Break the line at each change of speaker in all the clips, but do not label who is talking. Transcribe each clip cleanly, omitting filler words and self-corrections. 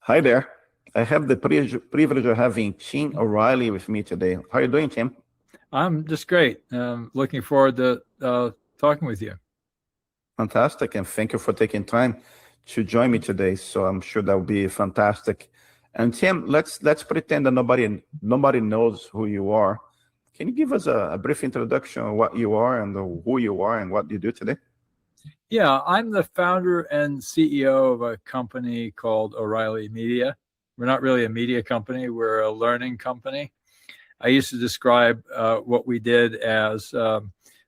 Hi there. I have the privilege of having Tim O'Reilly with me today. How are you doing, Tim?
I'm just great. Looking forward to talking with you.
Fantastic, and thank you for taking time to join me today. So I'm sure that will be fantastic. And Tim, let's pretend that nobody knows who you are. Can you give us a brief introduction of what you are and who you are and what you do today?
Yeah, I'm the founder and CEO of a company called O'Reilly Media. We're not really a media company, we're a learning company. I used to describe what we did as that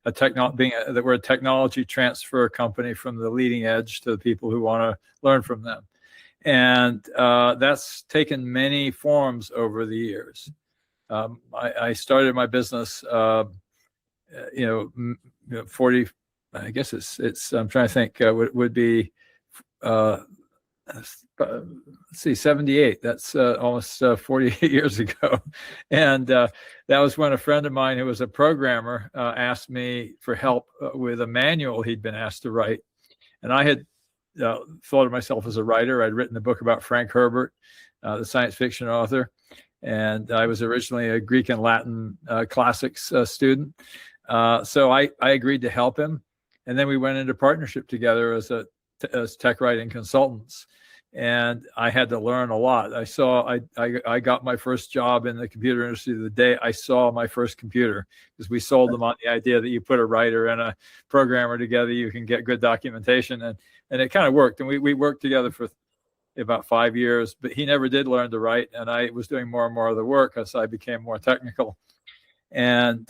we're a technology transfer company from the leading edge to the people who want to learn from them. And that's taken many forms over the years. I started my business, 40, I guess it's I'm trying to think, would be, let's see, 78. That's almost 48 years ago. And that was when a friend of mine who was a programmer asked me for help with a manual he'd been asked to write. And I had thought of myself as a writer. I'd written a book about Frank Herbert, the science fiction author. And I was originally a Greek and Latin classics student. So I agreed to help him. And then we went into partnership together as tech writing consultants. And I had to learn a lot. I got my first job in the computer industry the day I saw my first computer, because we sold them on the idea that you put a writer and a programmer together, you can get good documentation. And it kind of worked. And we worked together for about 5 years, but he never did learn to write. And I was doing more and more of the work as I became more technical. And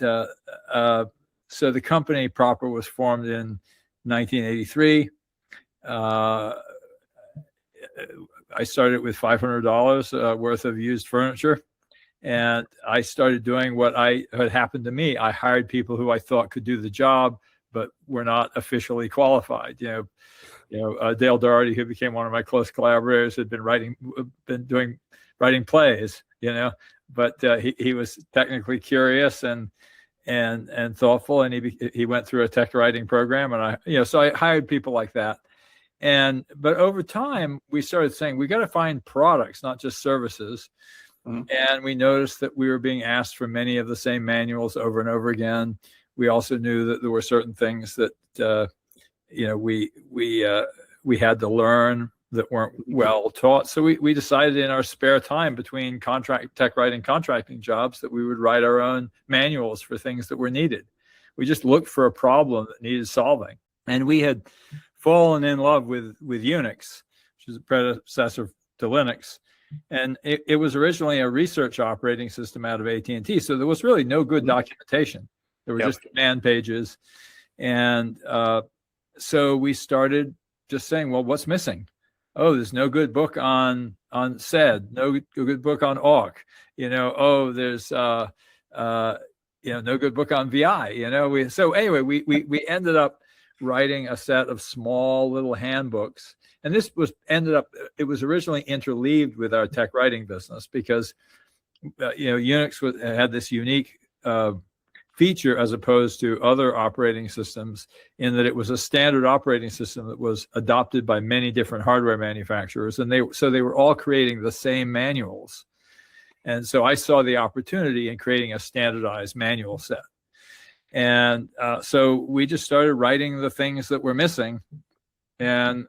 so the company proper was formed in 1983. I started with $500 worth of used furniture, and I started doing what had happened to me. I hired people who I thought could do the job, but were not officially qualified. Dale Doherty, who became one of my close collaborators, had been writing plays. But he was technically curious and thoughtful, and he went through a tech writing program, and so I hired people like that. But over time, we started saying, we got to find products, not just services. Mm-hmm. And we noticed that we were being asked for many of the same manuals over and over again. We also knew that there were certain things that, we had to learn that weren't well taught. So we decided in our spare time between tech writing contracting jobs that we would write our own manuals for things that were needed. We just looked for a problem that needed solving. And we had fallen in love with Unix, which is a predecessor to Linux. And it was originally a research operating system out of AT&T. So there was really no good documentation. There were just command pages. And so we started just saying, well, what's missing? Oh, there's no good book on SED, no good book on awk. There's no good book on VI. So anyway, we ended up writing a set of small little handbooks. And this it was originally interleaved with our tech writing business because, Unix had this unique feature as opposed to other operating systems in that it was a standard operating system that was adopted by many different hardware manufacturers. And they were all creating the same manuals. And so I saw the opportunity in creating a standardized manual set. And so we just started writing the things that were missing. And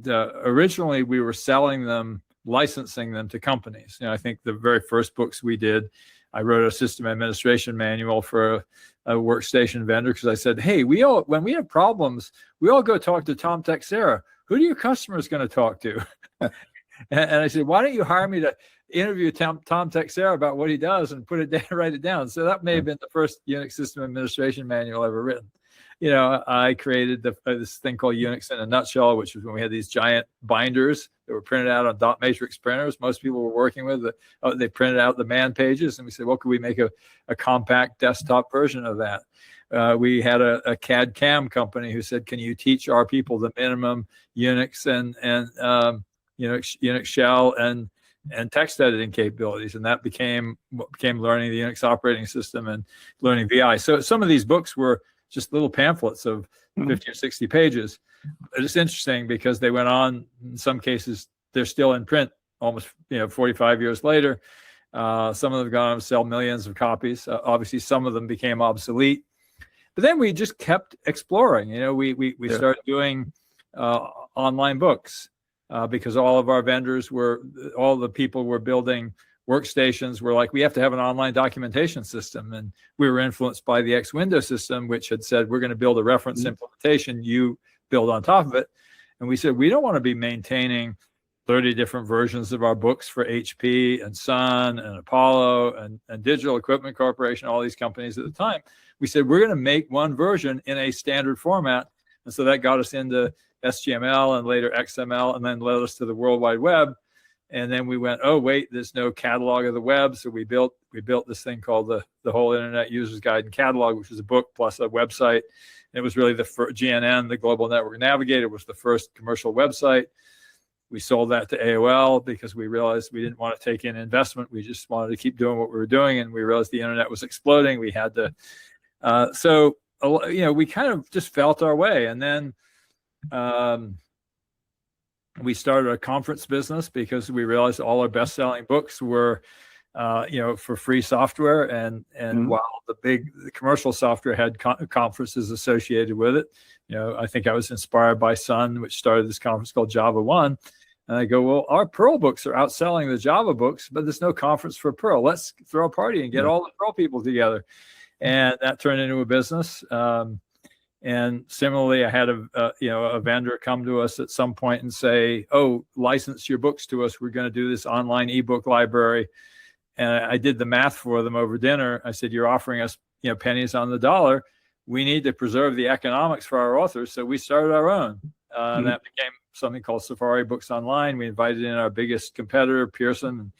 originally we were selling them, licensing them to companies. I think the very first books we did, I wrote a system administration manual for a workstation vendor because I said, hey, when we have problems, we all go talk to Tom Texera. Who are your customers going to talk to? And I said, why don't you hire me to interview Tom Texera about what he does and put it down, write it down. So that may have been the first Unix system administration manual ever written. I created this thing called Unix in a Nutshell, which was when we had these giant binders that were printed out on dot matrix printers. Most people were working with they printed out the man pages, and we said, well, could we make a compact desktop version of that? We had a CAD CAM company who said, can you teach our people the minimum Unix and Unix shell and text editing capabilities? And that became learning the Unix operating system and learning VI. So some of these books were just little pamphlets of 50 or 60 pages. But it's interesting because they went on, in some cases, they're still in print almost 45 years later. Some of them have gone on to sell millions of copies. Obviously, some of them became obsolete. But then we just kept exploring. We started doing online books because all of our vendors all the people were building workstations were like, we have to have an online documentation system. And we were influenced by the X Window system, which had said, we're going to build a reference implementation, you build on top of it. And we said, we don't want to be maintaining 30 different versions of our books for HP and Sun and Apollo and Digital Equipment Corporation, all these companies at the time. We said, we're going to make one version in a standard format. And so that got us into SGML and later XML, and then led us to the World Wide Web. And then we went, oh, wait, there's no catalog of the web. So we built this thing called the Whole Internet User's Guide and Catalog, which was a book plus a website. And it was really the first GNN, the Global Network Navigator, was the first commercial website. We sold that to AOL because we realized we didn't want to take in investment. We just wanted to keep doing what we were doing. And we realized the internet was exploding. We had to, we kind of just felt our way. And then we started a conference business because we realized all our best-selling books were, for free software. And while the commercial software had conferences associated with it, I think I was inspired by Sun, which started this conference called Java One. And I go, well, our Perl books are outselling the Java books, but there's no conference for Perl. Let's throw a party and get all the Perl people together. And that turned into a business. And similarly, I had a vendor come to us at some point and say, oh, license your books to us. We're going to do this online ebook library. And I did the math for them over dinner. I said, you're offering us, pennies on the dollar. We need to preserve the economics for our authors. So we started our own. And that became something called Safari Books Online. We invited in our biggest competitor, Pearson. And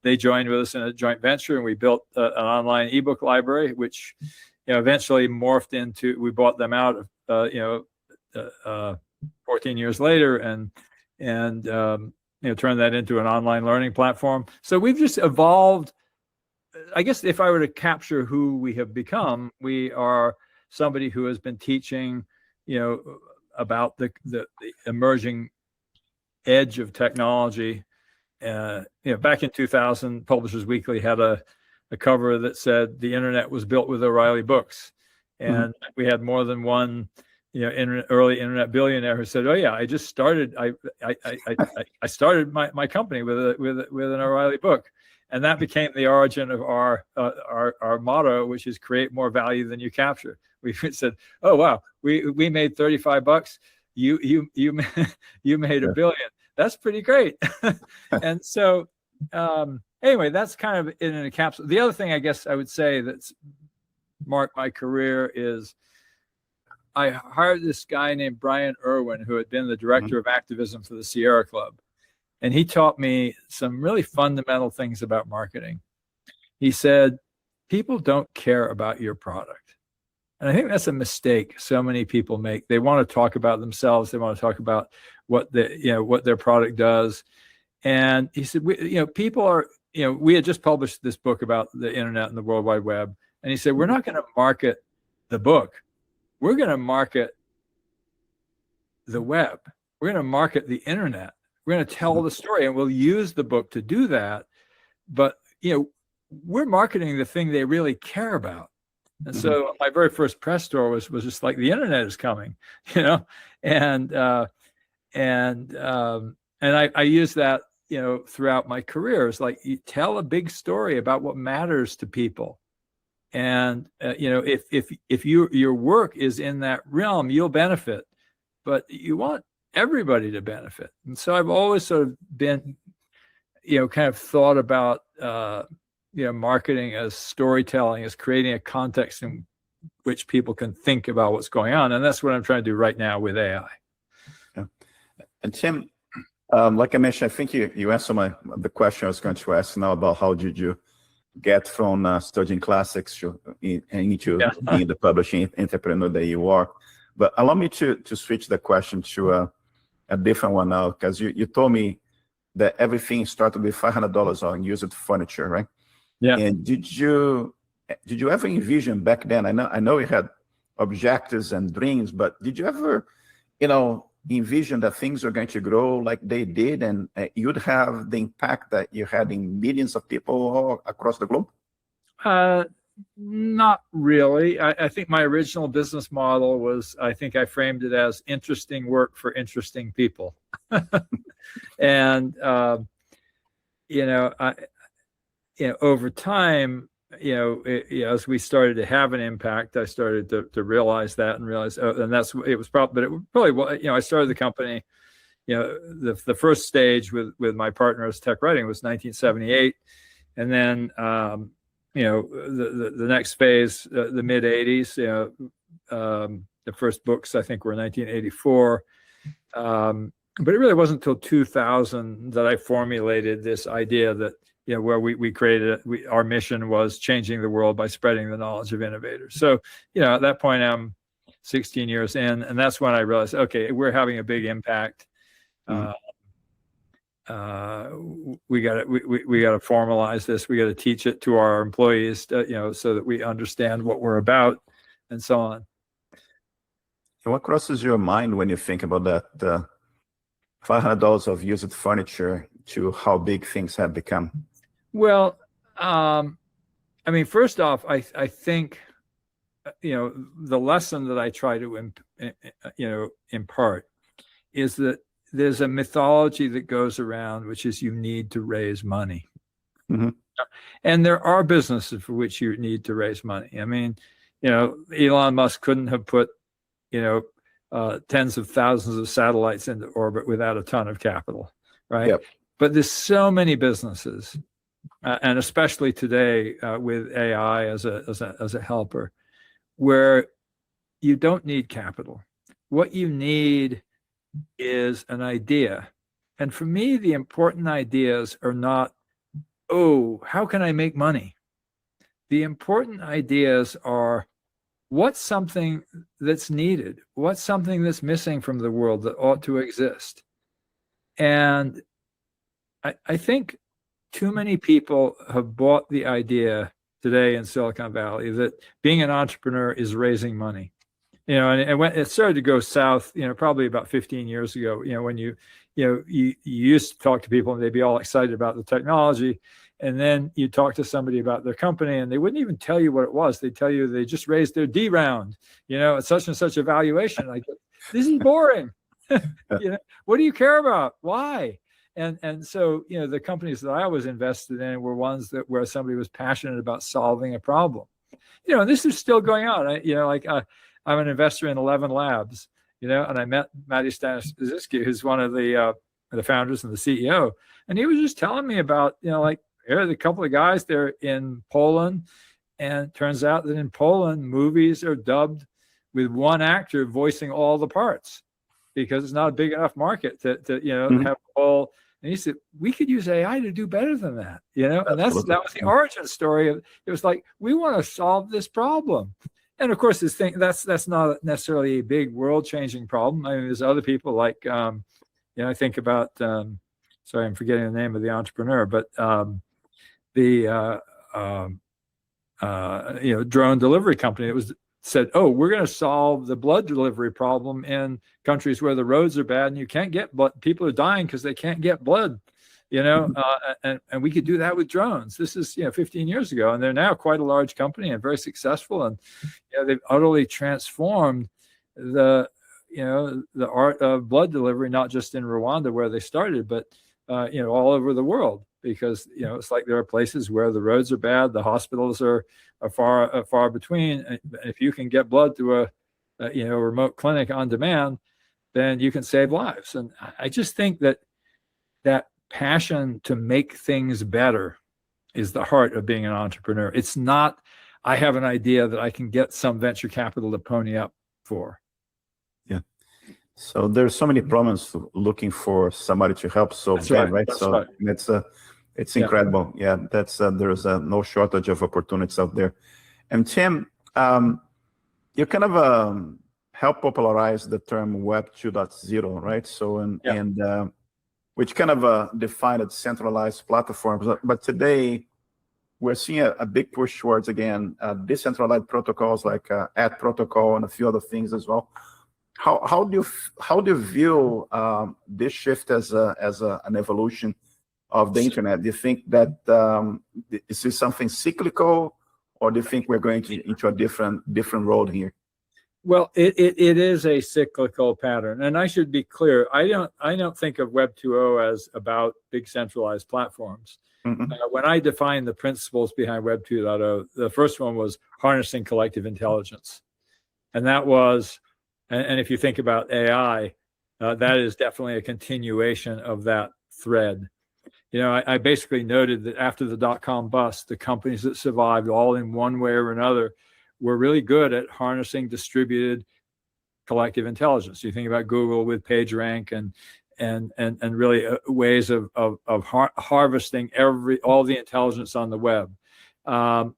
they joined with us in a joint venture. And we built an online ebook library, which eventually morphed into, we bought them out, 14 years later and turned that into an online learning platform. So we've just evolved. I guess if I were to capture who we have become, we are somebody who has been teaching, about the emerging edge of technology. Back in 2000, Publishers Weekly had a cover that said the internet was built with O'Reilly books. And we had more than one, early internet billionaire who said, oh yeah, I just started, I started my company with an O'Reilly book. And that became the origin of our motto, which is create more value than you capture. We said, oh wow, we made $35. You made $1 billion. That's pretty great. And so anyway, that's kind of in a capsule. The other thing I guess I would say that's marked my career is I hired this guy named Brian Irwin, who had been the director of activism for the Sierra Club. And he taught me some really fundamental things about marketing. He said, people don't care about your product. And I think that's a mistake so many people make. They want to talk about themselves. They want to talk about what their product does. And he said, people are, we had just published this book about the internet and the World Wide Web. And he said, we're not going to market the book. We're going to market the web. We're going to market the internet. We're going to tell the story, and we'll use the book to do that. But, we're marketing the thing they really care about. And so my very first press tour was just like, the internet is coming, and I use that, throughout my career. It's like, you tell a big story about what matters to people. And, if your work is in that realm, you'll benefit, but you want everybody to benefit. And so I've always sort of been, kind of thought about, marketing as storytelling, as creating a context in which people can think about what's going on. And that's what I'm trying to do right now with AI.
Yeah. And Tim, like I mentioned, I think you answered the question I was going to ask now about how did you get from studying classics into being the publishing entrepreneur that you are. But allow me to switch the question to a different one now, because you told me that everything started with $500 on used furniture, right? Yeah. And did you ever envision back then? I know you had objectives and dreams, but did you ever, envision that things are going to grow like they did, and you'd have the impact that you had in millions of people all across the globe?
Not really. I think my original business model was, I think I framed it as interesting work for interesting people. And, over time, as we started to have an impact, I started to realize that and realize, and it was probably, I started the company, the first stage with my partner as tech writing was 1978. And then, the next phase, the mid 80s, the first books I think were 1984. But it really wasn't until 2000 that I formulated this idea that, where we created it, our mission was changing the world by spreading the knowledge of innovators. So, at that point, I'm 16 years in, and that's when I realized, okay, we're having a big impact. We got to formalize this. We got to teach it to our employees, so that we understand what we're about, and so on.
And what crosses your mind when you think about that? $500 of used furniture to how big things have become.
Well, first off, I think, the lesson that I try to, impart is that there's a mythology that goes around, which is you need to raise money.
Mm-hmm.
And there are businesses for which you need to raise money. Elon Musk couldn't have put, tens of thousands of satellites into orbit without a ton of capital, right?
Yep.
But there's so many businesses, and especially today with AI as a helper, where you don't need capital. What you need is an idea. And for me, the important ideas are not, how can I make money? The important ideas are, what's something that's needed? What's something that's missing from the world that ought to exist? And I think too many people have bought the idea today in Silicon Valley that being an entrepreneur is raising money. And it started to go south, probably about 15 years ago, when you used to talk to people and they'd be all excited about the technology. And then you talk to somebody about their company and they wouldn't even tell you what it was. They'd tell you they just raised their D round, at such and such a valuation. Like, this is boring. What do you care about? Why? And so, the companies that I was invested in were ones where somebody was passionate about solving a problem. And this is still going on. I'm an investor in 11 Labs, and I met Matty Staniszewski, who's one of the founders and the CEO. And he was just telling me about, here are a couple of guys, they're in Poland. And it turns out that in Poland, movies are dubbed with one actor voicing all the parts because it's not a big enough market to
Mm-hmm.
have all. And he said, we could use AI to do better than that, and that was the origin story of it. Was like, we want to solve this problem. And of course, that's not necessarily a big world-changing problem. There's other people like, I think about, sorry, I'm forgetting the name of the entrepreneur, but the drone delivery company. It was said, we're going to solve the blood delivery problem in countries where the roads are bad and you can't get blood. People are dying because they can't get blood. And we could do that with drones. This is 15 years ago, and they're now quite a large company and very successful. And they've utterly transformed the art of blood delivery, not just in Rwanda where they started, but all over the world. Because it's like there are places where the roads are bad, the hospitals are far between. If you can get blood to a remote clinic on demand, then you can save lives. And I just think that passion to make things better is the heart of being an entrepreneur. It's not, I have an idea that I can get some venture capital to pony up for.
Yeah. So there's so many problems looking for somebody to help solve them, right?
That's
so
right.
It's incredible. Yeah, there's no shortage of opportunities out there. And Tim, you kind of help popularize the term Web 2.0, right? So and which kind of defined centralized platforms. But today, we're seeing a big push towards, again, decentralized protocols like Ad Protocol and a few other things as well. How do you view this shift as an evolution of the internet? Do you think that this is something cyclical, or do you think we're going into a different road here?
Well, it is a cyclical pattern, and I should be clear. I don't think of Web 2.0 as about big centralized platforms.
Mm-hmm.
When I defined the principles behind Web 2.0, the first one was harnessing collective intelligence, and that was, and if you think about AI, that is definitely a continuation of that thread. I basically noted that after the dot-com bust, the companies that survived, all in one way or another, were really good at harnessing distributed collective intelligence. You think about Google with PageRank and really ways of harvesting all the intelligence on the web.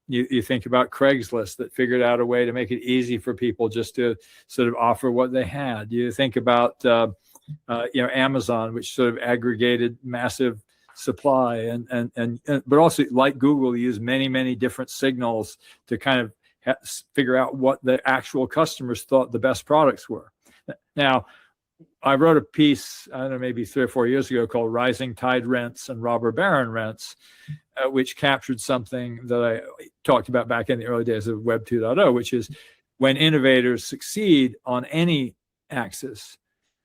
You think about Craigslist that figured out a way to make it easy for people just to sort of offer what they had. You think about Amazon, which sort of aggregated massive supply, and but also, like Google, use many different signals to kind of figure out what the actual customers thought the best products were. Now, I wrote a piece, I don't know, maybe 3 or 4 years ago, called Rising Tide Rents and Robber Baron Rents, which captured something that I talked about back in the early days of Web 2.0, which is when innovators succeed on any axis,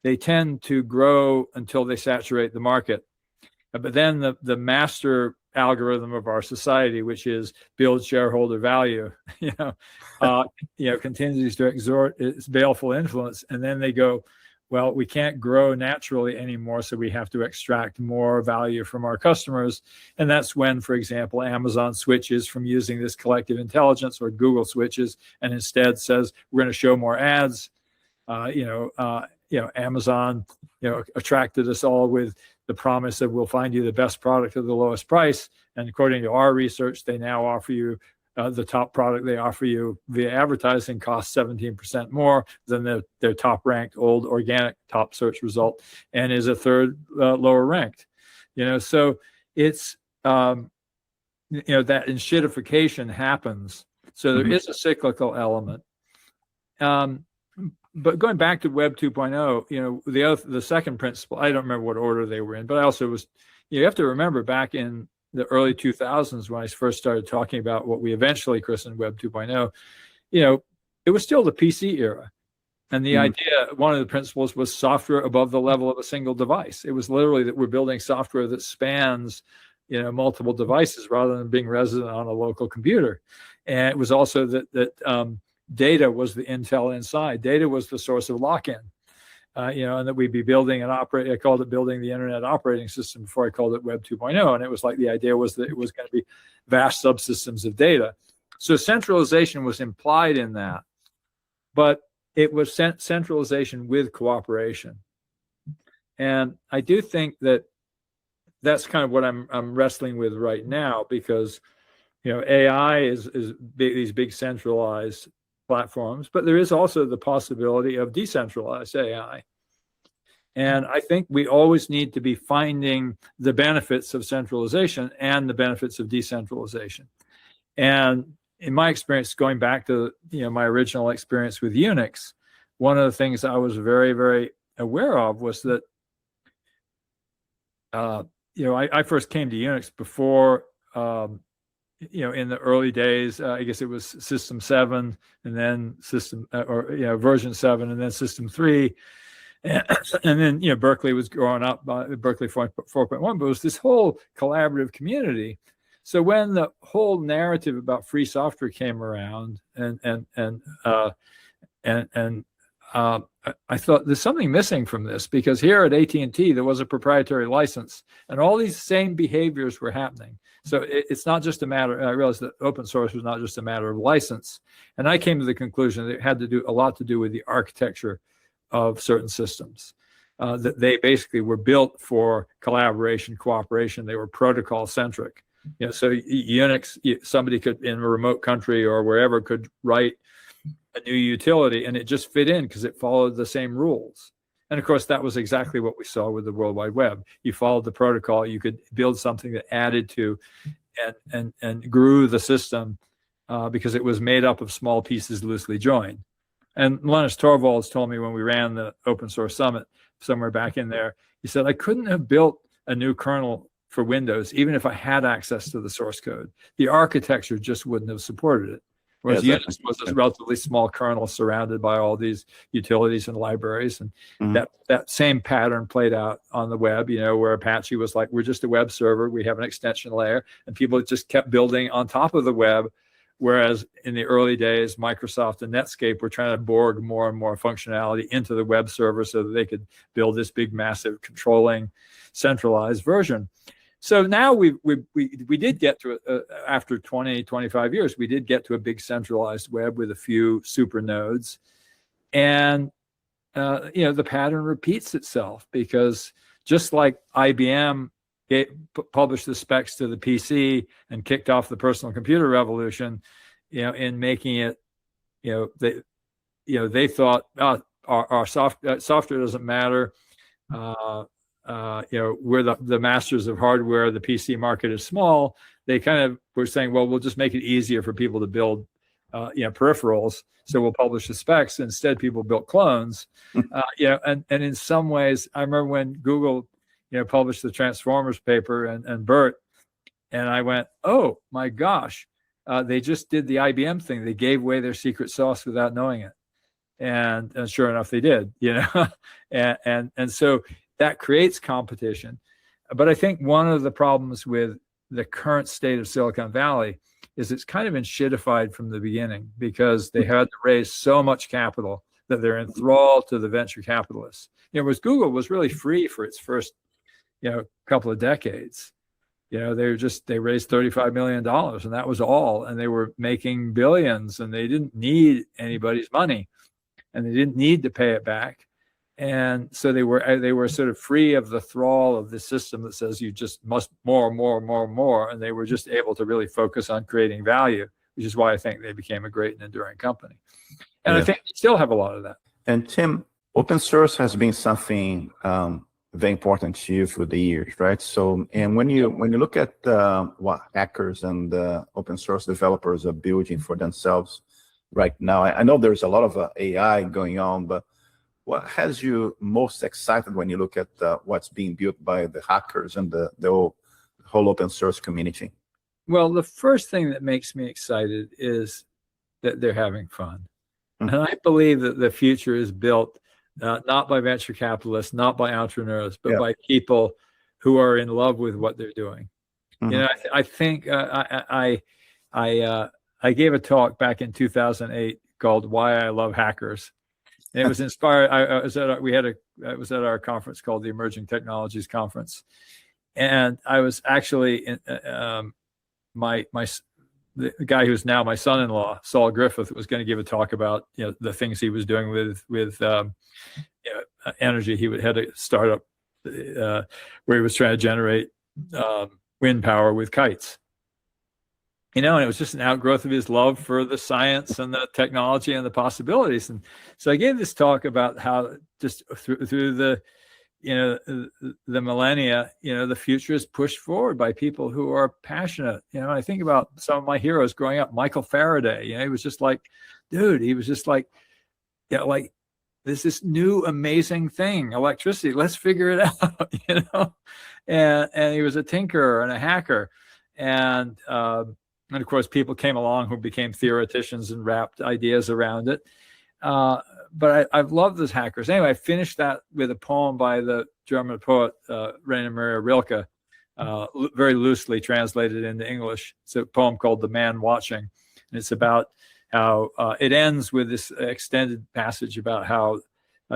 they tend to grow until they saturate the market. But then the master algorithm of our society, which is build shareholder value, continues to exert its baleful influence, and then they go, well, we can't grow naturally anymore, so we have to extract more value from our customers. And that's when, for example, Amazon switches from using this collective intelligence, or Google switches and instead says, we're going to show more ads. Amazon, attracted us all with the promise of we'll find you the best product at the lowest price. And according to our research, they now offer you the top product they offer you via advertising costs 17% more than their top ranked old organic top search result, and is a third lower ranked. So it's that enshittification happens. So there is a cyclical element. But going back to Web 2.0, the second principle, I don't remember what order they were in, but I also was, you have to remember back in the early 2000s, when I first started talking about what we eventually christened Web 2.0, it was still the PC era. And the idea, one of the principles was software above the level of a single device. It was literally that we're building software that spans, multiple devices rather than being resident on a local computer. And it was also that data was the intel inside. Data was the source of lock-in. And that we'd be building I called it building the internet operating system before I called it Web 2.0. And it was like, the idea was that it was going to be vast subsystems of data. So centralization was implied in that, but it was centralization with cooperation. And I do think that that's kind of what I'm wrestling with right now, because, AI is these big centralized platforms, but there is also the possibility of decentralized AI. And I think we always need to be finding the benefits of centralization and the benefits of decentralization. And in my experience, going back to my original experience with Unix, one of the things I was very, very aware of was that I first came to Unix before in the early days, I guess it was System 7, and then version 7, and then System 3, and then Berkeley was growing up, Berkeley 4.1, but it was this whole collaborative community. So when the whole narrative about free software came around, and I thought there's something missing from this, because here at AT&T there was a proprietary license, and all these same behaviors were happening. So it's not just a matter. I realized that open source was not just a matter of license, and I came to the conclusion that it had to do a lot to do with the architecture of certain systems. That they basically were built for collaboration, cooperation. They were protocol centric. So Unix, somebody could in a remote country or wherever could write a new utility, and it just fit in because it followed the same rules. And of course, that was exactly what we saw with the World Wide Web. You followed the protocol, you could build something that added to and grew the system because it was made up of small pieces loosely joined. And Linus Torvalds told me when we ran the open source summit somewhere back in there, he said, I couldn't have built a new kernel for Windows, even if I had access to the source code. The architecture just wouldn't have supported it. Whereas Unix was a relatively small kernel surrounded by all these utilities and libraries. And that same pattern played out on the web, where Apache was like, we're just a web server. We have an extension layer. And people just kept building on top of the web. Whereas in the early days, Microsoft and Netscape were trying to Borg more and more functionality into the web server so that they could build this big, massive, controlling, centralized version. So now we did get to, after 20, 25 years, we did get to a big centralized web with a few super nodes. And, the pattern repeats itself, because just like IBM published the specs to the PC and kicked off the personal computer revolution, in making it, they thought, our software doesn't matter. We're the masters of hardware. The PC market is small. They kind of were saying, well, we'll just make it easier for people to build, peripherals. So we'll publish the specs. Instead, people built clones. And in some ways, I remember when Google, published the Transformers paper and BERT, and I went, oh my gosh, they just did the IBM thing. They gave away their secret sauce without knowing it. And sure enough, they did, and so that creates competition. But I think one of the problems with the current state of Silicon Valley is it's kind of been shitified from the beginning, because they had to raise so much capital that they're enthralled to the venture capitalists. Whereas Google was really free for its first, couple of decades. They raised $35 million, and that was all. And they were making billions, and they didn't need anybody's money, and they didn't need to pay it back. And so they were sort of free of the thrall of the system that says you just must more, and they were just able to really focus on creating value, which is why I think they became a great and enduring company. And I think they still have a lot of that.
And Tim, open source has been something very important to you through the years, right? So, and when you look at what hackers and open source developers are building for themselves right now, I know there's a lot of AI going on, but what has you most excited when you look at what's being built by the hackers and the whole open source community?
Well, the first thing that makes me excited is that they're having fun. And I believe that the future is built not by venture capitalists, not by entrepreneurs, but by people who are in love with what they're doing. I think I gave a talk back in 2008 called "Why I Love Hackers." And it was inspired. I was at our conference called the Emerging Technologies Conference, and I was actually the guy who's now my son-in-law, Saul Griffith, was going to give a talk about the things he was doing with energy. He had a startup where he was trying to generate wind power with kites. And it was just an outgrowth of his love for the science and the technology and the possibilities. And so I gave this talk about how just through the millennia, the future is pushed forward by people who are passionate. I think about some of my heroes growing up. Michael Faraday, he was just like, dude, he was just like, there's this new amazing thing, electricity. Let's figure it out, And he was a tinkerer and a hacker, and of course, people came along who became theoreticians and wrapped ideas around it. But I've loved those hackers. Anyway, I finished that with a poem by the German poet Rainer Maria Rilke, very loosely translated into English. It's a poem called "The Man Watching," and it's about how it ends with this extended passage about how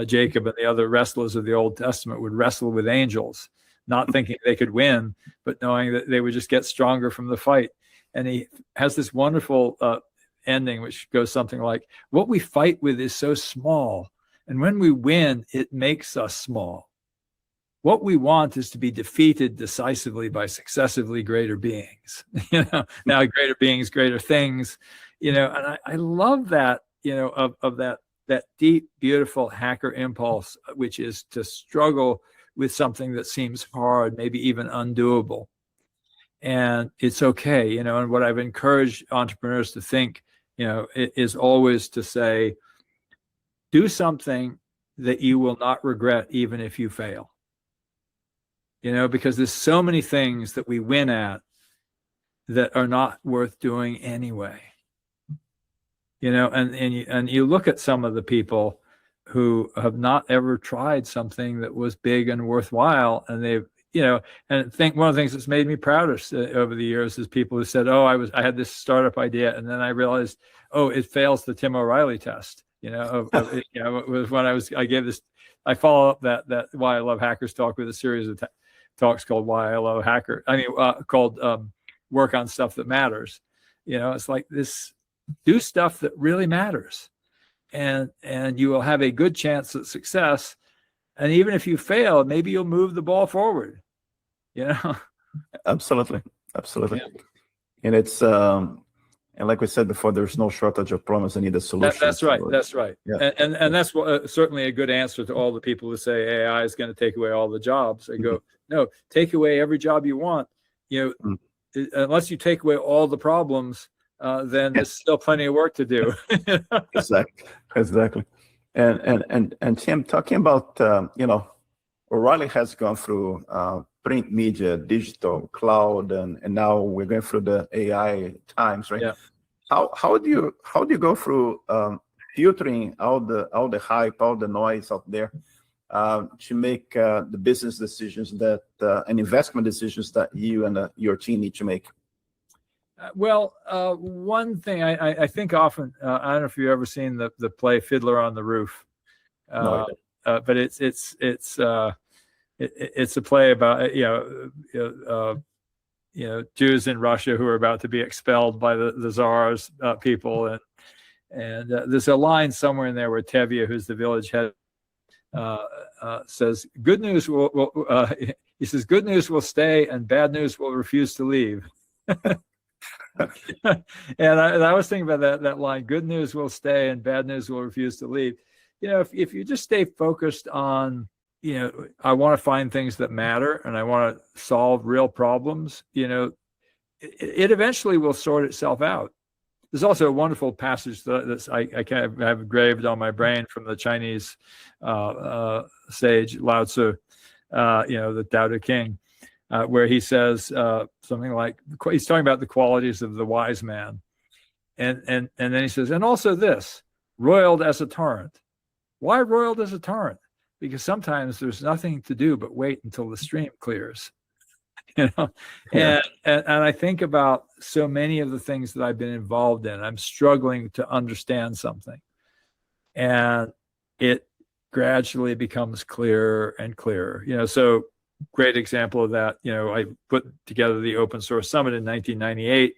Jacob and the other wrestlers of the Old Testament would wrestle with angels, not thinking they could win, but knowing that they would just get stronger from the fight. And he has this wonderful ending, which goes something like, what we fight with is so small, and when we win, it makes us small. What we want is to be defeated decisively by successively greater beings. Now greater beings, greater things. And I love that. Of that deep, beautiful hacker impulse, which is to struggle with something that seems hard, maybe even undoable. And it's okay, and what I've encouraged entrepreneurs to think, is always to say, do something that you will not regret even if you fail. Because there's so many things that we win at that are not worth doing anyway. And you look at some of the people who have not ever tried something that was big and worthwhile, and they've, and I think one of the things that's made me proudest over the years is people who said, I had this startup idea, and then I realized, it fails the Tim O'Reilly test. It was when I follow up that Why I Love Hackers talk with a series of talks called Why I Love Hacker. Called Work on Stuff That Matters. It's like this: do stuff that really matters, and you will have a good chance at success. And even if you fail, maybe you'll move the ball forward.
Absolutely.
Yeah.
And it's and like we said before, there's no shortage of problems that need a solution.
That's right. That's right.
Yeah.
And that's certainly a good answer to all the people who say AI is going to take away all the jobs. I go, no, take away every job you want. Unless you take away all the problems, then there's still plenty of work to do.
Exactly. And Tim, talking about O'Reilly has gone through print media, digital, cloud, and now we're going through the AI times, right?
Yeah.
How do you go through filtering all the hype, all the noise out there, to make the business decisions and investment decisions that you and your team need to make?
One thing I think often, I don't know if you've ever seen the play Fiddler on the Roof,
No,
but it's a play about Jews in Russia who are about to be expelled by the Tsar's people, and there's a line somewhere in there where Tevye, who's the village head, says, "Good news will he says, good news will stay and bad news will refuse to leave." And I was thinking about that line, "Good news will stay and bad news will refuse to leave." If you just stay focused on, I want to find things that matter and I want to solve real problems, it eventually will sort itself out. There's also a wonderful passage that I kind of have engraved on my brain from the Chinese sage Lao Tzu, the Tao Te King, where he says something like, he's talking about the qualities of the wise man. And then he says, and also this, roiled as a torrent. Why roiled as a torrent? Because sometimes there's nothing to do but wait until the stream clears.
Yeah.
And I think about so many of the things that I've been involved in. I'm struggling to understand something, and it gradually becomes clearer and clearer. So great example of that. I put together the Open Source Summit in 1998,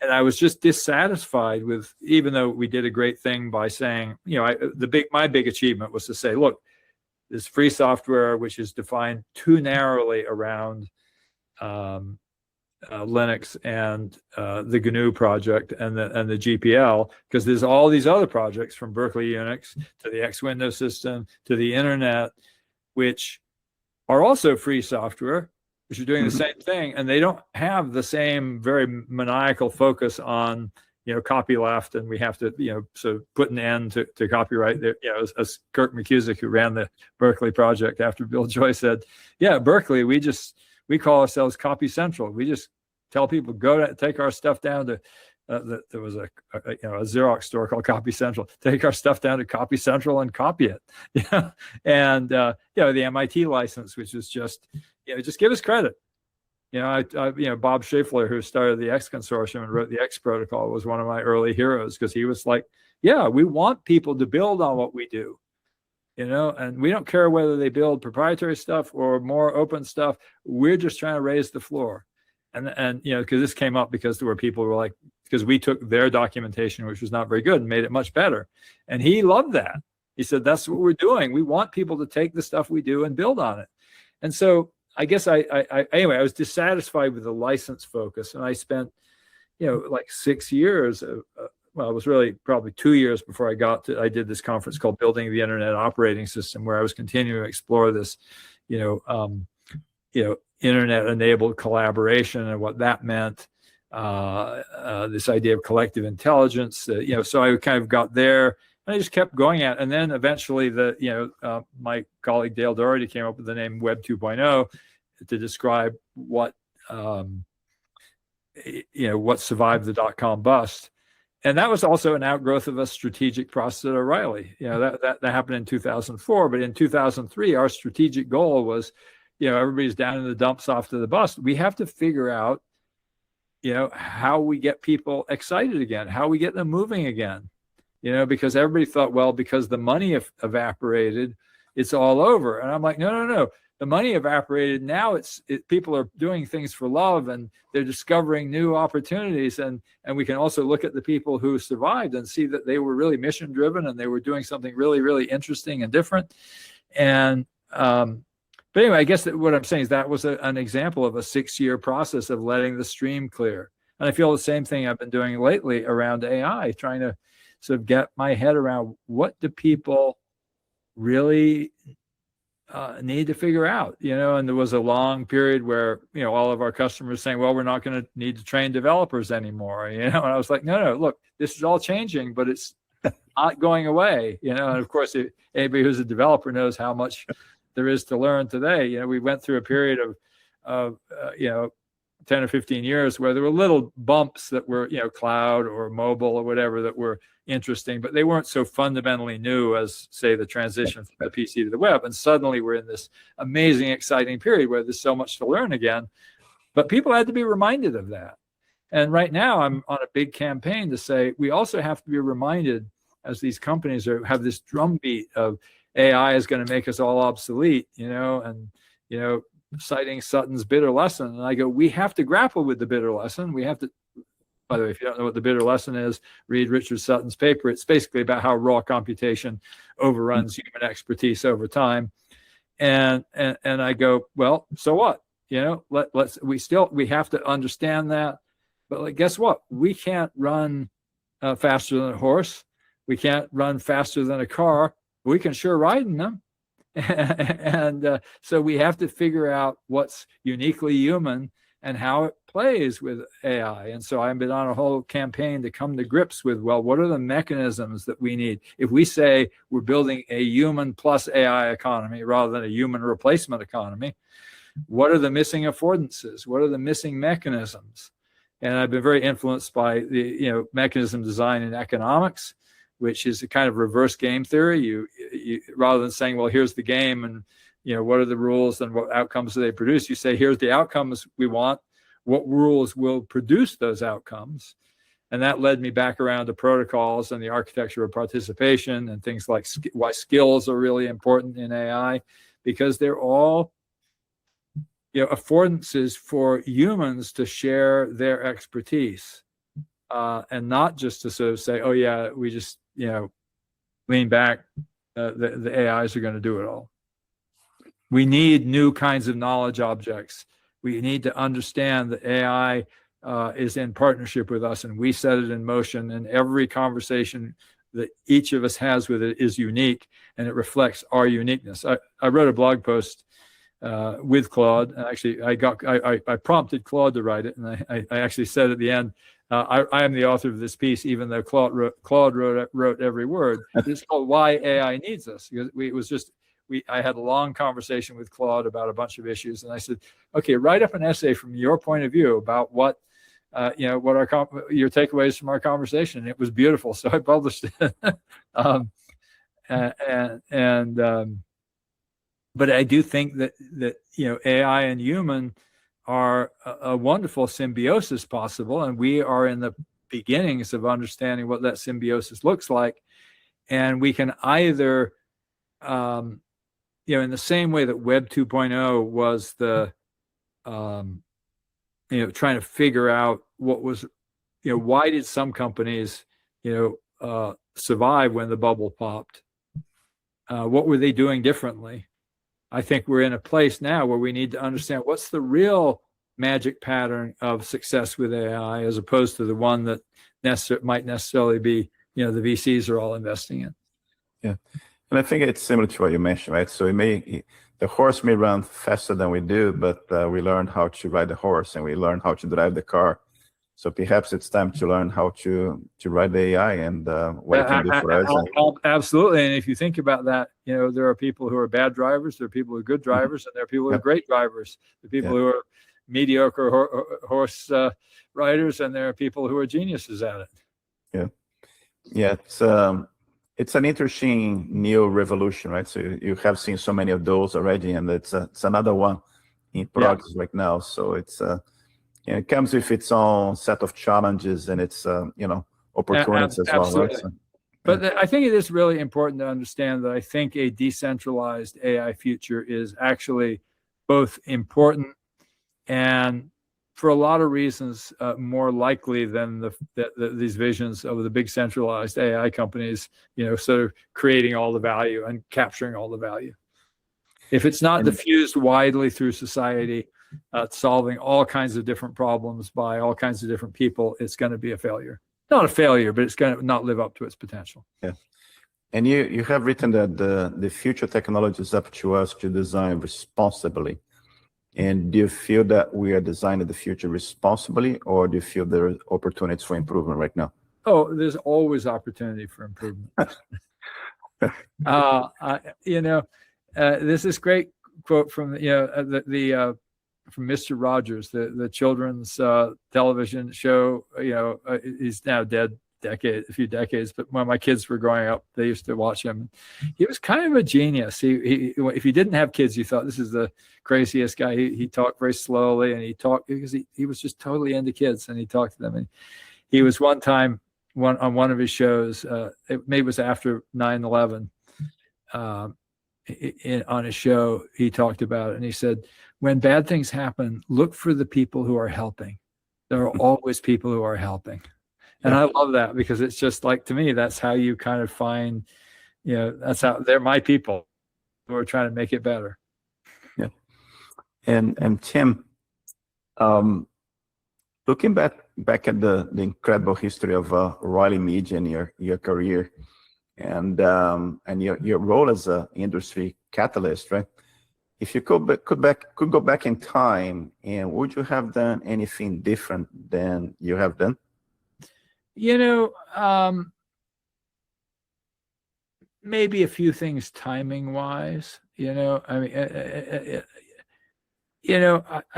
and I was just dissatisfied with, even though we did a great thing by saying, my big achievement was to say, look, this free software, which is defined too narrowly around Linux and the GNU project and the GPL, because there's all these other projects from Berkeley Unix to the X Window system to the internet, which are also free software, which are doing the same thing, and they don't have the same very maniacal focus on copyleft, and we have to so put an end to copyright there. As Kirk McCusick, who ran the Berkeley project after Bill Joy, said, Berkeley, we call ourselves Copy Central. We just tell people, take our stuff down to there was a Xerox store called Copy Central. Take our stuff down to Copy Central and copy it. And the MIT license, which is just give us credit. Bob Schiffler, who started the X Consortium and wrote the X protocol, was one of my early heroes, because he was like, we want people to build on what we do. And we don't care whether they build proprietary stuff or more open stuff. We're just trying to raise the floor. And because this came up because there were people who were like, because we took their documentation, which was not very good, and made it much better. And he loved that. He said, that's what we're doing. We want people to take the stuff we do and build on it. And so I guess anyway, I was dissatisfied with the license focus. And I spent, like 6 years, it was really probably 2 years before I did this conference called Building the Internet Operating System, where I was continuing to explore this, internet-enabled collaboration and what that meant, this idea of collective intelligence. So I kind of got there, And I just kept going at it. And then eventually my colleague Dale Doherty came up with the name Web 2.0 to describe what survived the dot-com bust. And that was also an outgrowth of a strategic process at O'Reilly. That happened in 2004, but in 2003, our strategic goal was, everybody's down in the dumps after the bust. We have to figure out, how we get people excited again, how we get them moving again, because everybody thought, well, because the money evaporated, it's all over. And I'm like, no. The money evaporated. Now people are doing things for love, and they're discovering new opportunities. And we can also look at the people who survived and see that they were really mission driven, and they were doing something really, really interesting and different. And but anyway, I guess that what I'm saying is that was an example of a 6-year process of letting the stream clear. And I feel the same thing I've been doing lately around AI, trying to sort of get my head around what do people really need to figure out, and there was a long period where, all of our customers saying, well, we're not going to need to train developers anymore, and I was like, no, look, this is all changing, but it's not going away, and of course, anybody who's a developer knows how much there is to learn today. We went through a period of 10 or 15 years where there were little bumps that were, cloud or mobile or whatever that were interesting, but they weren't so fundamentally new as, say, the transition from the PC to the web. And suddenly we're in this amazing, exciting period where there's so much to learn again. But people had to be reminded of that. And right now I'm on a big campaign to say we also have to be reminded, as these companies have this drumbeat of AI is going to make us all obsolete, citing Sutton's bitter lesson. And I go, we have to grapple with the bitter lesson. We have to, by the way, if you don't know what the bitter lesson is, read Richard Sutton's paper. It's basically about how raw computation overruns human expertise over time. And I go, well, so what? We have to understand that. But guess what? We can't run faster than a horse. We can't run faster than a car. We can sure ride in them. And so we have to figure out what's uniquely human and how it plays with AI. And so I've been on a whole campaign to come to grips with, well, what are the mechanisms that we need? If we say we're building a human plus AI economy rather than a human replacement economy, what are the missing affordances? What are the missing mechanisms? And I've been very influenced by the mechanism design in economics, which is a kind of reverse game theory. You rather than saying, well, here's the game and what are the rules and what outcomes do they produce, you say, here's the outcomes we want. What rules will produce those outcomes? And that led me back around to protocols and the architecture of participation and things like why skills are really important in AI, because they're all affordances for humans to share their expertise, and not just to sort of say, oh yeah, we just lean back, the AIs are going to do it all. We need new kinds of knowledge objects. We need to understand that AI is in partnership with us, and we set it in motion, and every conversation that each of us has with it is unique, and it reflects our uniqueness. I wrote a blog post with Claude. Actually, I prompted Claude to write it, and I actually said at the end, I am the author of this piece, even though Claude wrote every word. It's called "Why AI Needs Us." Because I had a long conversation with Claude about a bunch of issues, and I said, "Okay, write up an essay from your point of view about what are your takeaways from our conversation." And it was beautiful, so I published it. But I do think that AI and human are a wonderful symbiosis possible, and we are in the beginnings of understanding what that symbiosis looks like. And we can either, in the same way that Web 2.0 was the, trying to figure out what was, why did some companies, survive when the bubble popped? What were they doing differently? I think we're in a place now where we need to understand what's the real magic pattern of success with AI, as opposed to the one that might necessarily be, the VCs are all investing in.
Yeah. And I think it's similar to what you mentioned, right? So the horse may run faster than we do, but we learned how to ride the horse and we learned how to drive the car. So perhaps it's time to learn how to write the AI and what it can do for us.
Absolutely. And if you think about that, there are people who are bad drivers, there are people who are good drivers, and there are people who are great drivers. There are people who are mediocre horse riders, and there are people who are geniuses at it.
Yeah. It's an interesting new revolution, right? So you have seen so many of those already, and it's another one in progress right now. So it comes with its own set of challenges and its opportunities as well, right? So,
but I think it is really important to understand that I think a decentralized AI future is actually both important and, for a lot of reasons, more likely than these visions of the big centralized AI companies, sort of creating all the value and capturing all the value. If it's not diffused widely through society, solving all kinds of different problems by all kinds of different people, it's going to be a failure. Not a failure, but it's going to not live up to its potential.
Yeah. And you have written that the future technology is up to us to design responsibly. And do you feel that we are designing the future responsibly, or do you feel there are opportunities for improvement right now?
Oh, there's always opportunity for improvement. There's this great quote from from Mr. Rogers, the children's television show. He's now dead a few decades, but when my kids were growing up, they used to watch him. He was kind of a genius. He if you didn't have kids, you thought this is the craziest guy. He talked very slowly, and he talked because he was just totally into kids, and he talked to them. And he was one time on one of his shows, maybe it was after 9/11, on his show, he talked about it, and he said, when bad things happen, look for the people who are helping. There are always people who are helping. And I love that, because it's just like, to me, that's how you kind of find, that's how they're my people who are trying to make it better.
Yeah. And Tim, looking back at the incredible history of Riley Media and your career, and your role as an industry catalyst, right? If you could go back in time, and would you have done anything different than you have done?
Maybe a few things timing wise. I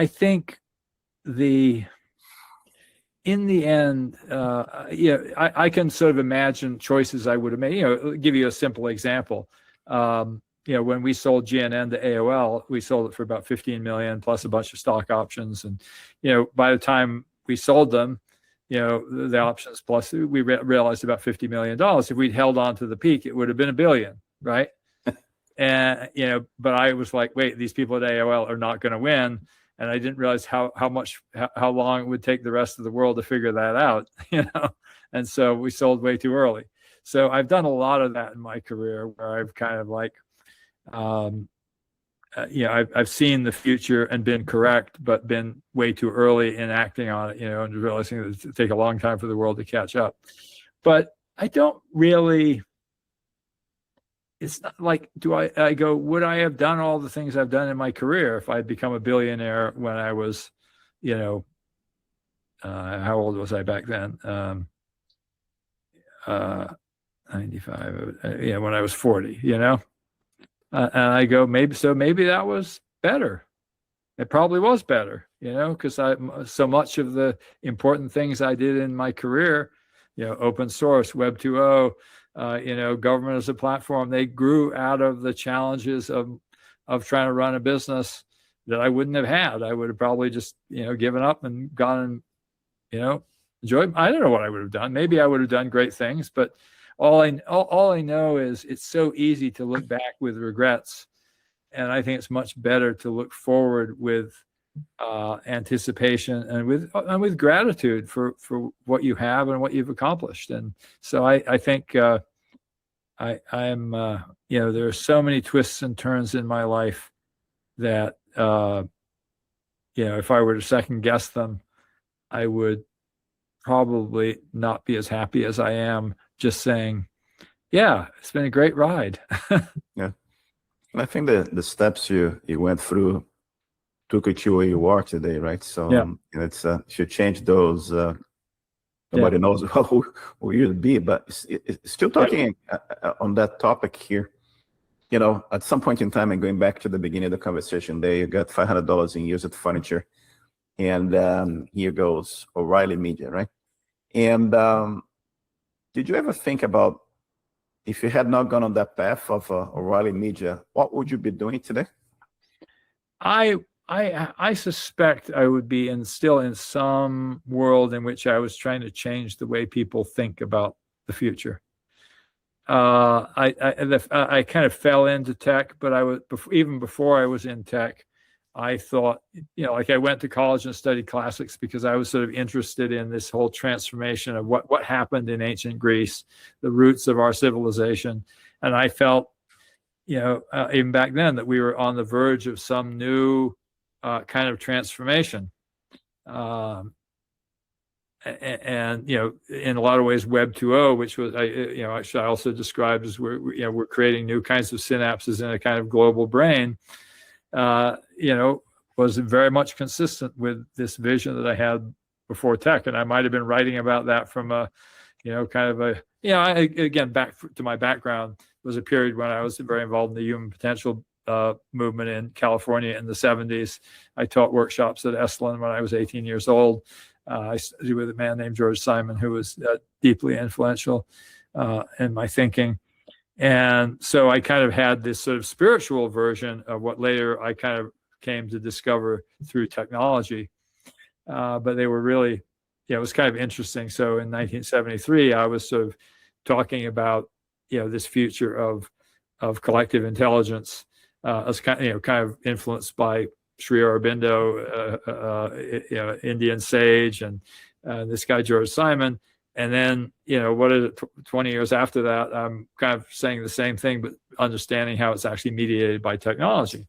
think in the end, I can sort of imagine choices I would have made. Give you a simple example. When we sold GNN to AOL, we sold it for about 15 million plus a bunch of stock options. And, by the time we sold them, the options plus we realized about $50 million. If we'd held on to the peak, it would have been $1 billion, right? And, but I was like, wait, these people at AOL are not going to win. And I didn't realize how long it would take the rest of the world to figure that out, And so we sold way too early. So I've done a lot of that in my career, where I've kind of like, I've seen the future and been correct, but been way too early in acting on it, and realizing that it would take a long time for the world to catch up. But I don't really, it's not like, I go, would I have done all the things I've done in my career if I'd become a billionaire when I was, how old was I back then? 95, when I was 40, and I go, maybe that was better. It probably was better, because so much of the important things I did in my career, open source, Web 2.0, government as a platform, they grew out of the challenges of trying to run a business that I wouldn't have had. I would have probably just, given up and gone and, enjoyed. I don't know what I would have done. Maybe I would have done great things, but all I know is it's so easy to look back with regrets, and I think it's much better to look forward with anticipation and with gratitude for what you have and what you've accomplished. And so I think I'm there are so many twists and turns in my life that if I were to second guess them, I would probably not be as happy as I am just saying, yeah, it's been a great ride.
Yeah. And I think the steps you went through took you to where you are today, right? So it's if you change those, Nobody knows who you'd be, but still talking on that topic here. At some point in time, and going back to the beginning of the conversation, there you got $500 in used furniture, and here goes O'Reilly Media, right? And did you ever think about, if you had not gone on that path of O'Reilly Media, what would you be doing today?
I suspect I would be still in some world in which I was trying to change the way people think about the future. I kind of fell into tech, but even before I was in tech, I thought, like I went to college and studied classics because I was sort of interested in this whole transformation of what happened in ancient Greece, the roots of our civilization. And I felt, even back then, that we were on the verge of some new kind of transformation. And in a lot of ways, Web 2.0, which was I also described as we're creating new kinds of synapses in a kind of global brain, was very much consistent with this vision that I had before tech. And I might have been writing about that from again, back to my background, was a period when I was very involved in the human potential movement in California in the 70s. I taught workshops at Esalen when I was 18 years old. I studied with a man named George Simon, who was deeply influential in my thinking. And so I kind of had this sort of spiritual version of what later I kind of came to discover through technology. But they were really, it was kind of interesting. So in 1973, I was sort of talking about, this future of collective intelligence as kind of influenced by Sri Aurobindo, Indian sage, and this guy George Simon. And then, 20 years after that, I'm kind of saying the same thing, but understanding how it's actually mediated by technology.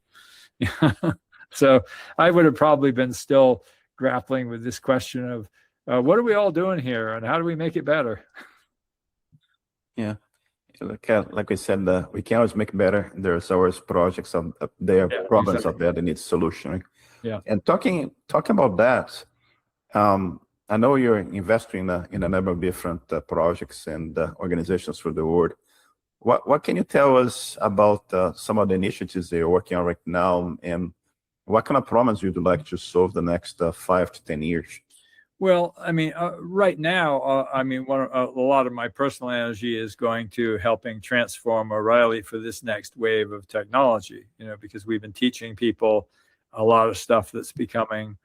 So I would have probably been still grappling with this question of what are we all doing here, and how do we make it better?
Yeah. Like we said, we can always make better. There's always projects there, problems exactly. Out there that need solution. Right?
Yeah.
And talking about that, I know you're investing in a number of different projects and organizations through the world. What can you tell us about some of the initiatives that you're working on right now, and what kind of problems you'd like to solve the next 5 to 10 years?
Well, I mean, right now, a lot of my personal energy is going to helping transform O'Reilly for this next wave of technology, because we've been teaching people a lot of stuff that's becoming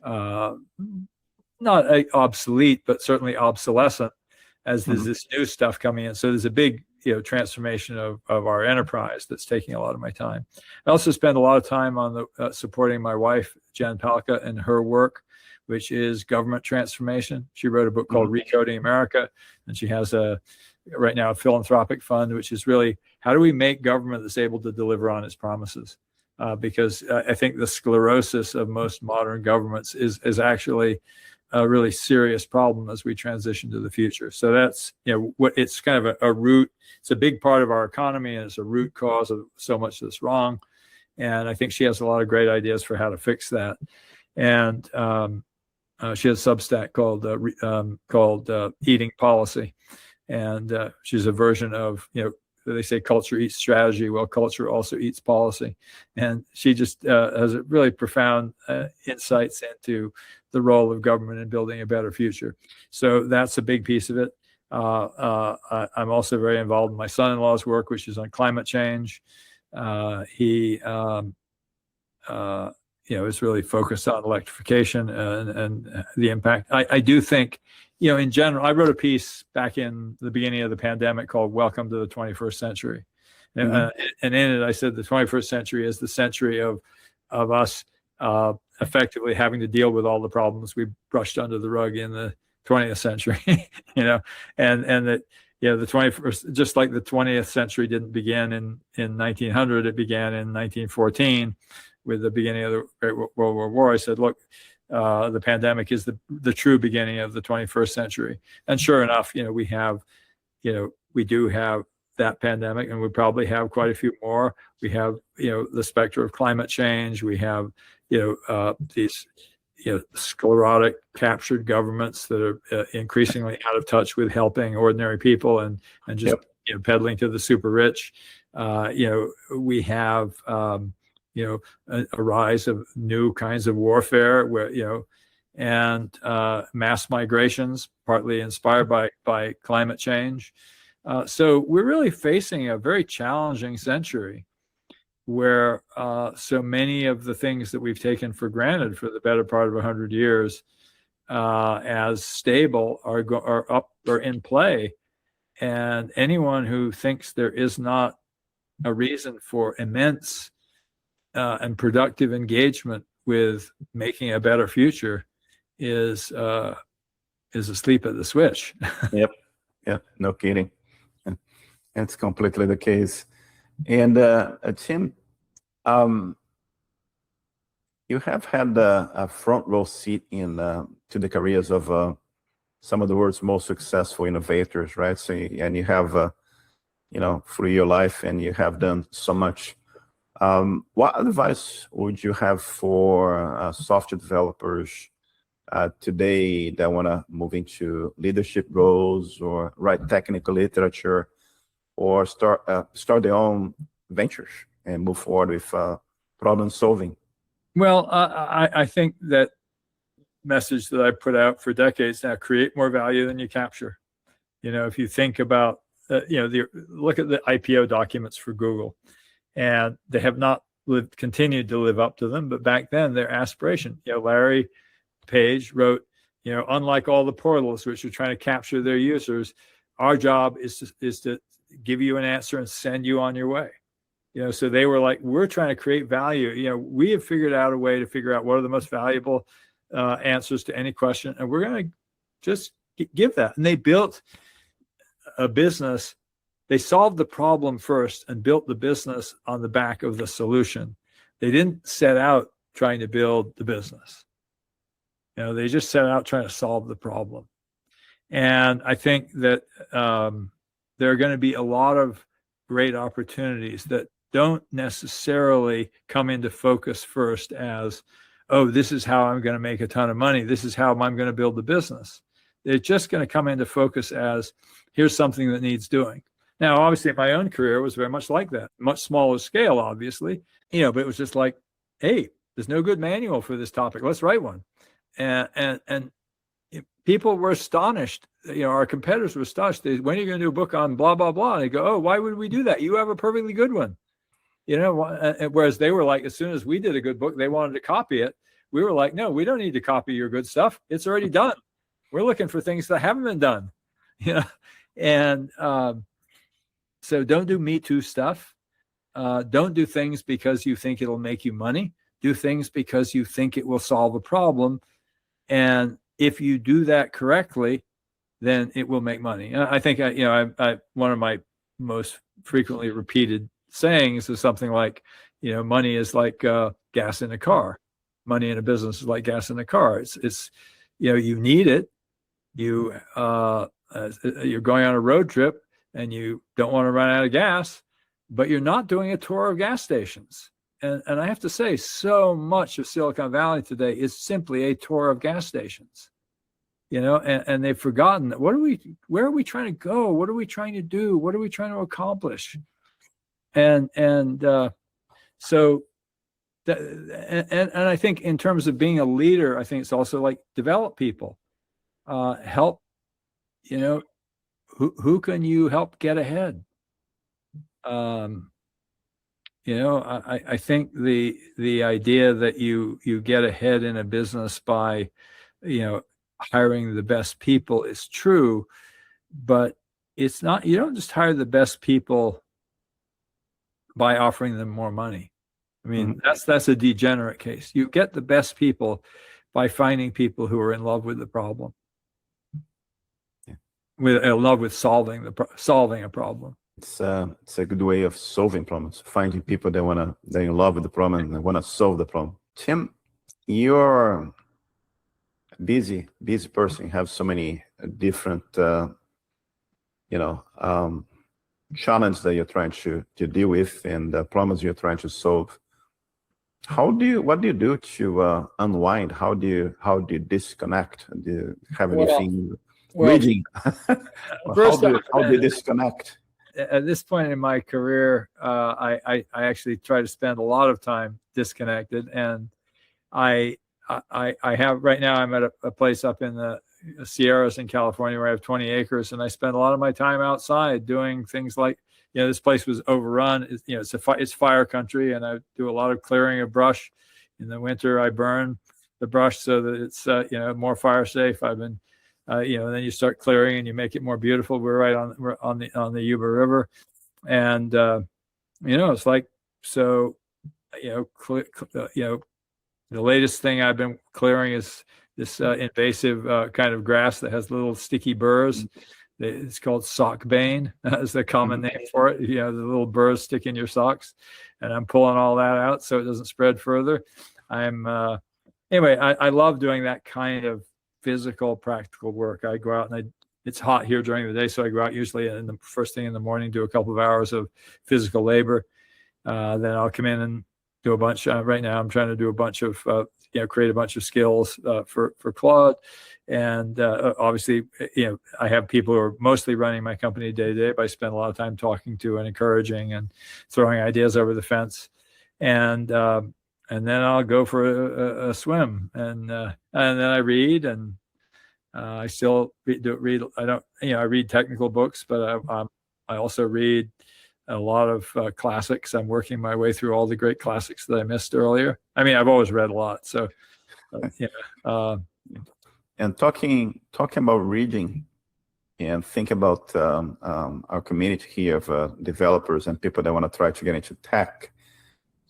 not obsolete, but certainly obsolescent as there's this new stuff coming in. So there's a big, transformation of our enterprise that's taking a lot of my time. I also spend a lot of time on supporting my wife, Jen Palka, and her work, which is government transformation. She wrote a book called Recoding America, and she has right now a philanthropic fund, which is really how do we make government that's able to deliver on its promises? Because I think the sclerosis of most modern governments is actually a really serious problem as we transition to the future. So that's, what it's kind of a root. It's a big part of our economy, and it's a root cause of so much that's wrong. And I think she has a lot of great ideas for how to fix that. And she has a Substack called Eating Policy, and she's a version of they say culture eats strategy. Well, culture also eats policy, and she just has a really profound insights into the role of government in building a better future. So that's a big piece of it. I'm also very involved in my son-in-law's work, which is on climate change. He is really focused on electrification and the impact. I do think, in general, I wrote a piece back in the beginning of the pandemic called Welcome to the 21st Century. And in it, I said the 21st century is the century of us effectively having to deal with all the problems we brushed under the rug in the 20th century, and that, the 21st, just like the 20th century didn't begin in 1900, it began in 1914 with the beginning of the Great World War. I said, look, the pandemic is the true beginning of the 21st century. And sure enough, we do have that pandemic, and we probably have quite a few more. We have, the specter of climate change. We have, these, sclerotic, captured governments that are increasingly out of touch with helping ordinary people and just peddling to the super rich. We have a rise of new kinds of warfare where and mass migrations, partly inspired by climate change. So we're really facing a very challenging century where so many of the things that we've taken for granted for the better part of 100 years as stable are up or in play. And anyone who thinks there is not a reason for immense and productive engagement with making a better future is asleep at the switch.
Yep. Yeah, no kidding. That's completely the case. And Tim, you have had a front row seat to the careers of some of the world's most successful innovators, right? So, and you have, through your life, and you have done so much. What advice would you have for software developers today that want to move into leadership roles or write technical literature or start their own ventures and move forward with problem solving?
Well, I think that message that I put out for decades now: create more value than you capture. If you think about, look at the IPO documents for Google, and they have not continued to live up to them. But back then, their aspiration, Larry Page wrote, unlike all the portals which are trying to capture their users, our job is to give you an answer and send you on your way. So they were like, we're trying to create value. We have figured out a way to figure out what are the most valuable answers to any question, and we're going to just give that. And they built a business. They solved the problem first and built the business on the back of the solution. They didn't set out trying to build the business. They just set out trying to solve the problem. And I think that there are going to be a lot of great opportunities that don't necessarily come into focus first as, oh, this is how I'm going to make a ton of money. This is how I'm going to build the business. They're just going to come into focus as, here's something that needs doing. Now, obviously, my own career was very much like that, much smaller scale, obviously, but it was just like, hey, there's no good manual for this topic. Let's write one. And people were astonished. Our competitors were astonished. When are you going to do a book on blah, blah, blah? And they go, oh, why would we do that? You have a perfectly good one. Whereas they were like, as soon as we did a good book, they wanted to copy it. We were like, no, we don't need to copy your good stuff. It's already done. We're looking for things that haven't been done. And so don't do Me Too stuff. Don't do things because you think it'll make you money. Do things because you think it will solve a problem. And if you do that correctly, then it will make money. And I think, I one of my most frequently repeated sayings is something like, money is like gas in a car. Money in a business is like gas in a car. It's you need it. You're going on a road trip and you don't want to run out of gas, but you're not doing a tour of gas stations. And I have to say, so much of Silicon Valley today is simply a tour of gas stations, and they've forgotten that where are we trying to go? What are we trying to do? What are we trying to accomplish? And so I think in terms of being a leader, I think it's also like develop people, help, who can you help get ahead? I think the idea that you get ahead in a business by, hiring the best people is true, but it's not. You don't just hire the best people by offering them more money. I mean, that's a degenerate case. You get the best people by finding people who are in love with the problem, in love with solving a problem.
It's a good way of solving problems. Finding people that they're in love with the problem and they want to solve the problem. Tim, you're a busy person. You have so many different, challenges that you're trying to deal with and the problems you're trying to solve. What do you do to unwind? How do you disconnect? Do you have
Well,
anything
well,
reading?
first off,
How do you disconnect?
at this point in my career, I actually try to spend a lot of time disconnected, and I I have right now. I'm at a place up in the Sierras in California where I have 20 acres, and I spend a lot of my time outside doing things like, this place was overrun. It's fire country, and I do a lot of clearing of brush. In the winter, I burn the brush so that it's more fire safe. I've been then you start clearing and you make it more beautiful. We're on the Yuba River, and it's like, so the latest thing I've been clearing is this invasive kind of grass that has little sticky burrs. It's called sock bane, is the common name for it. The little burrs stick in your socks, and I'm pulling all that out so it doesn't spread further. Anyway, I love doing that kind of physical, practical work. I go out and it's hot here during the day, so I go out usually in the first thing in the morning, do a couple of hours of physical labor. Then I'll come in and do a bunch. Right now, I'm trying to do a bunch of, create a bunch of skills for Claude. And obviously, I have people who are mostly running my company day to day, but I spend a lot of time talking to and encouraging and throwing ideas over the fence. And then I'll go for a swim, and then I read, and I still read. I read technical books, but I also read a lot of classics. I'm working my way through all the great classics that I missed earlier. I mean, I've always read a lot, so
And talking about reading, and think about our community here of developers and people that want to try to get into tech.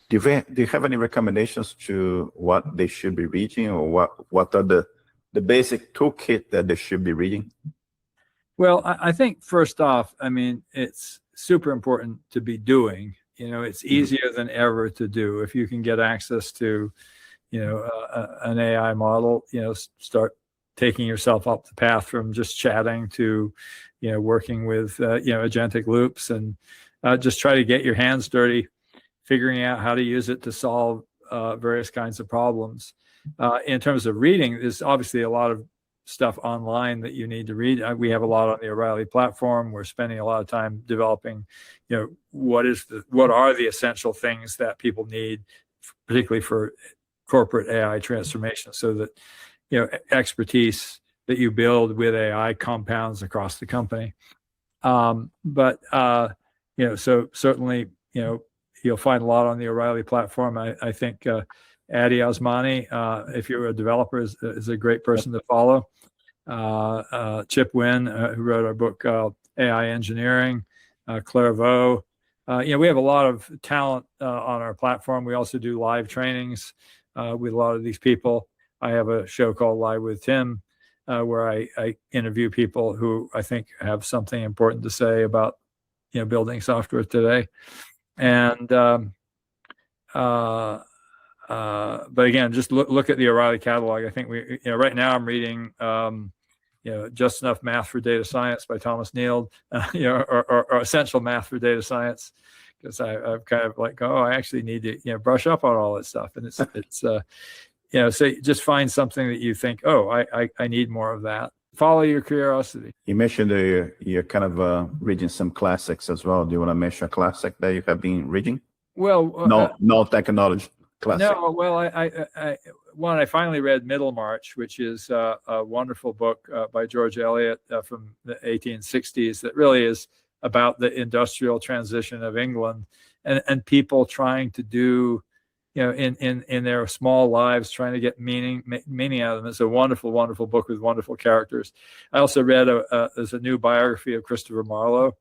Do you have any recommendations to what they should be reading, or what are the basic toolkit that they should be reading?
Well, I think first off, it's super important to be doing. It's easier than ever to do. If you can get access to, an AI model, start taking yourself up the path from just chatting to, working with, agentic loops, and just try to get your hands dirty, figuring out how to use it to solve various kinds of problems. In terms of reading, there's obviously a lot of stuff online that you need to read. We have a lot on the O'Reilly platform. We're spending a lot of time developing, what are the essential things that people need, particularly for corporate AI transformation, so that, expertise that you build with AI compounds across the company. So certainly, you'll find a lot on the O'Reilly platform. I think Adi Osmani, if you're a developer, is a great person to follow. Chip Wynn, who wrote our book, AI Engineering, Claire Vaux. We have a lot of talent on our platform. We also do live trainings with a lot of these people. I have a show called Live with Tim, where I interview people who I think have something important to say about, building software today. And but again, just look at the O'Reilly catalog. I think right now I'm reading, Just Enough Math for Data Science by Thomas Neild, or Essential Math for Data Science, because I've kind of like, I actually need to, brush up on all this stuff. And it's so just find something that you think, I need more of that. Follow your curiosity.
You mentioned you're kind of reading some classics as well. Do you want to mention a classic that you have been reading?
Well,
no technology classic.
No, well, I finally read Middlemarch, which is a wonderful book by George Eliot from the 1860s that really is about the industrial transition of England and people trying to do, in their small lives, trying to get meaning out of them. It's a wonderful, wonderful book with wonderful characters. I also read there's a new biography of Christopher Marlowe,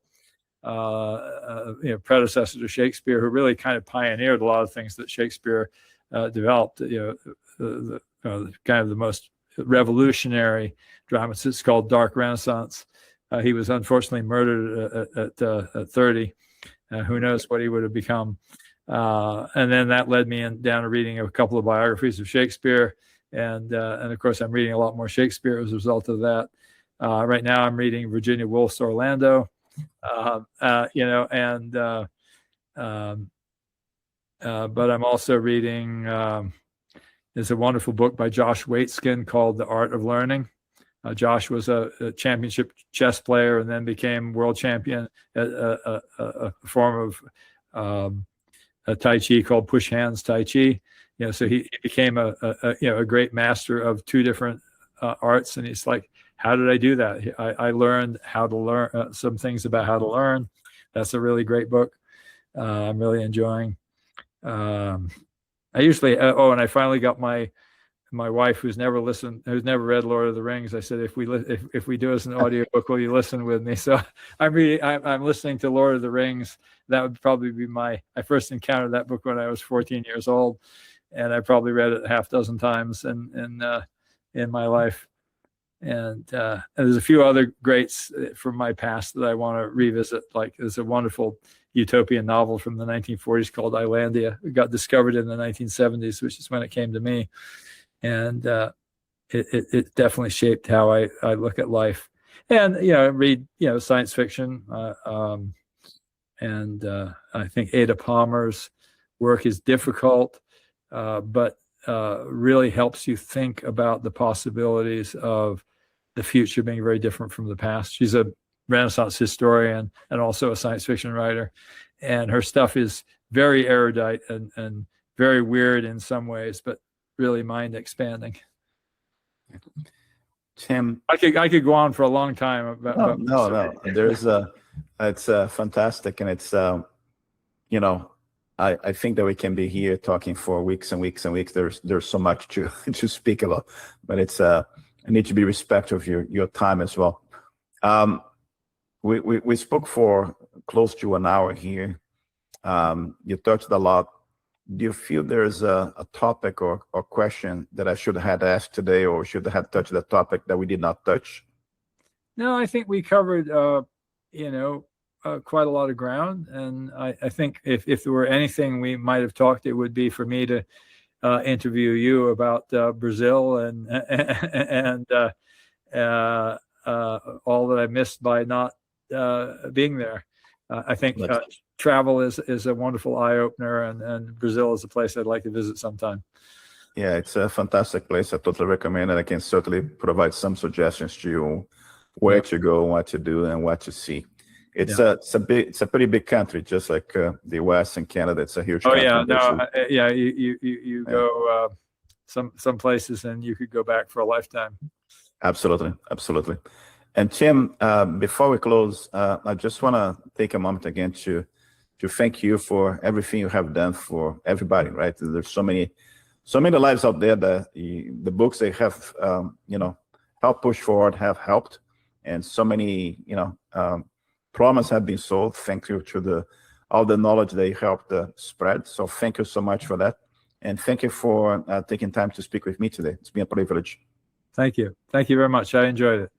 predecessor to Shakespeare, who really kind of pioneered a lot of things that Shakespeare developed. The kind of the most revolutionary dramatist. It's called Dark Renaissance. He was unfortunately murdered at 30. Who knows what he would have become? And then that led me down to reading a couple of biographies of Shakespeare, and of course I'm reading a lot more Shakespeare as a result of that. Right now I'm reading Virginia Woolf's Orlando. but I'm also reading. There's a wonderful book by Josh Waitzkin called The Art of Learning. Josh was a championship chess player and then became world champion at a form of a Tai Chi called push hands Tai Chi. So he became a great master of two different arts. And he's like, how did I do that? I learned how to learn some things about how to learn. That's a really great book. I'm really enjoying. I usually, and I finally got my wife, who's never read Lord of the Rings. I said, if we do as an audiobook, will you listen with me? So I'm listening to Lord of the Rings. That would probably be I first encountered that book when I was 14 years old, and I probably read it half dozen times in my life. And there's a few other greats from my past that I want to revisit. Like there's a wonderful utopian novel from the 1940s called Islandia. It got discovered in the 1970s, which is when it came to me. And it definitely shaped how I look at life. And, read, science fiction. And I think Ada Palmer's work is difficult, but really helps you think about the possibilities of the future being very different from the past. She's a Renaissance historian and also a science fiction writer. And her stuff is very erudite and very weird in some ways, but really mind expanding.
Tim,
I could go on for a long time about
no. It's fantastic, and it's I think that we can be here talking for weeks and weeks and weeks. There's so much to speak about, but it's I need to be respectful of your time as well. We spoke for close to an hour here. You touched a lot. Do you feel there's a topic or question that I should have asked today, or should have touched the topic that we did not touch?
No, I think we covered, quite a lot of ground. And I think if there were anything we might have talked, it would be for me to interview you about Brazil and all that I missed by not being there. I think travel is a wonderful eye-opener, and Brazil is a place I'd like to visit sometime.
Yeah, it's a fantastic place. I totally recommend it. I can certainly provide some suggestions to you where to go, what to do, and what to see. It's a pretty big country, just like the US and Canada. It's a huge country. You
go some places and you could go back for a lifetime.
Absolutely. And Tim, before we close, I just want to take a moment again to thank you for everything you have done for everybody, right? There's so many lives out there that the books they have, helped push forward have helped, and so many, problems have been solved. Thank you to all the knowledge they helped spread. So thank you so much for that. And thank you for taking time to speak with me today. It's been a privilege.
Thank you. Thank you very much. I enjoyed it.